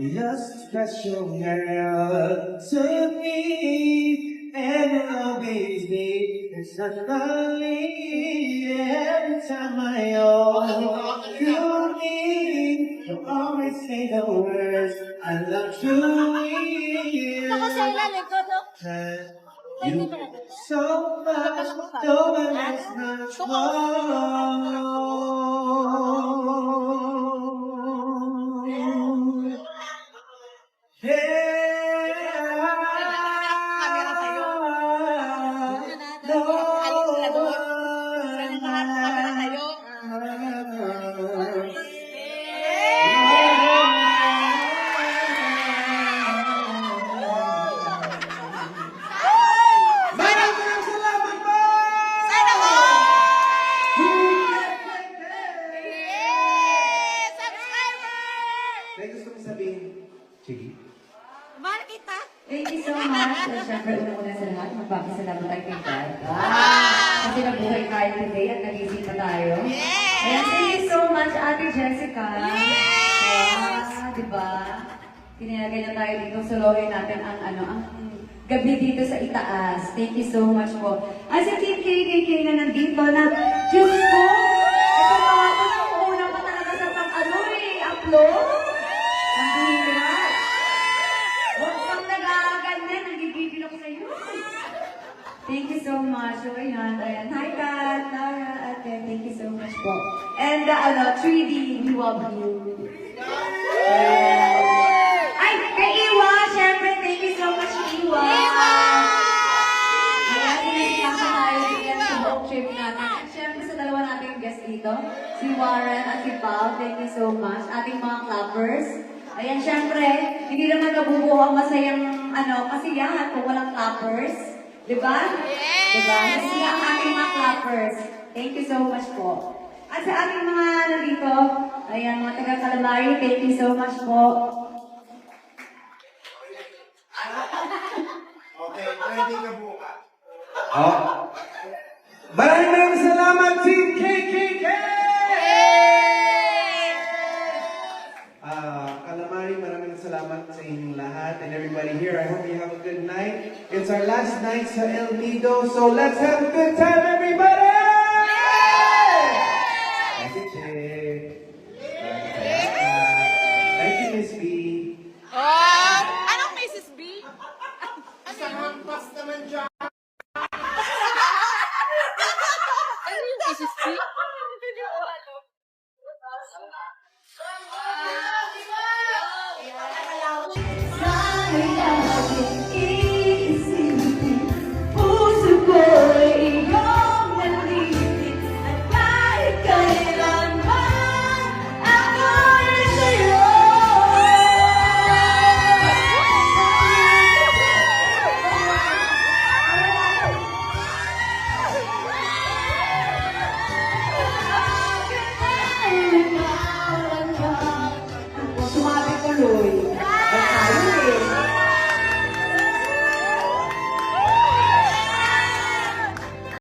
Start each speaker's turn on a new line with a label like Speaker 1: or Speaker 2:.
Speaker 1: You're special girl to me, and you'll always be such lonely. Every time I hold you need, you always say the words I love truly. You so much, though it's not wrong. May gusto mong sabihin? Sige.
Speaker 2: Mahal kita.
Speaker 3: Thank you so much. So, syempre, una-una sa lahat, magpapasalamat tayo kay God. Kasi nabuhay tayo today at nagising pa tayo.
Speaker 2: Yes!
Speaker 3: Ayan, thank you so much, Ate Jessica.
Speaker 2: Yes!
Speaker 3: Wow, diba? Tinilagay na tayo dito, solohin natin ang gabi dito sa itaas. Thank you so much po. As a Team KKK na nandito na, Diyos ko, ito mga ko na una pa talaga sa upload. Ang bihira. Huwag kang nag-aaganyan, nagigigil ako sa'yo. Thank you so much. So, ayan. Hi, Kat, Lara, Ate. Thank you so much po. And, 3D, we love you. Ay, kay Iwa, syempre, thank you so much, Iwa. Ayan, sinasama tayo dito sa buong trip natin. At syempre, sa dalawa nating guest dito, si Warren at si Pao, thank you so much. Ating mga clappers. Ayan, syempre, hindi naman nabubuo ang masayang, kasiyahan kung walang clappers. Diba?
Speaker 2: Yes!
Speaker 3: Diba? Kasi ang ating mga clappers. Thank you so much po. At sa ating mga nandito, ayan, mga taga-Calamari, thank you so much po.
Speaker 1: Okay, ready na buka. Oh. Maraming salamat, Team KKK! Calamari, maraming salamat sa inyong lahat and everybody here. I hope you have a good night. It's our last night sa El Nido, so let's have a good time, everybody! Thank you, Chick. Thank you, Miss B.
Speaker 2: Anong Mrs. B?
Speaker 1: Sa hampas naman dyan.
Speaker 2: Ano yung Mrs. B?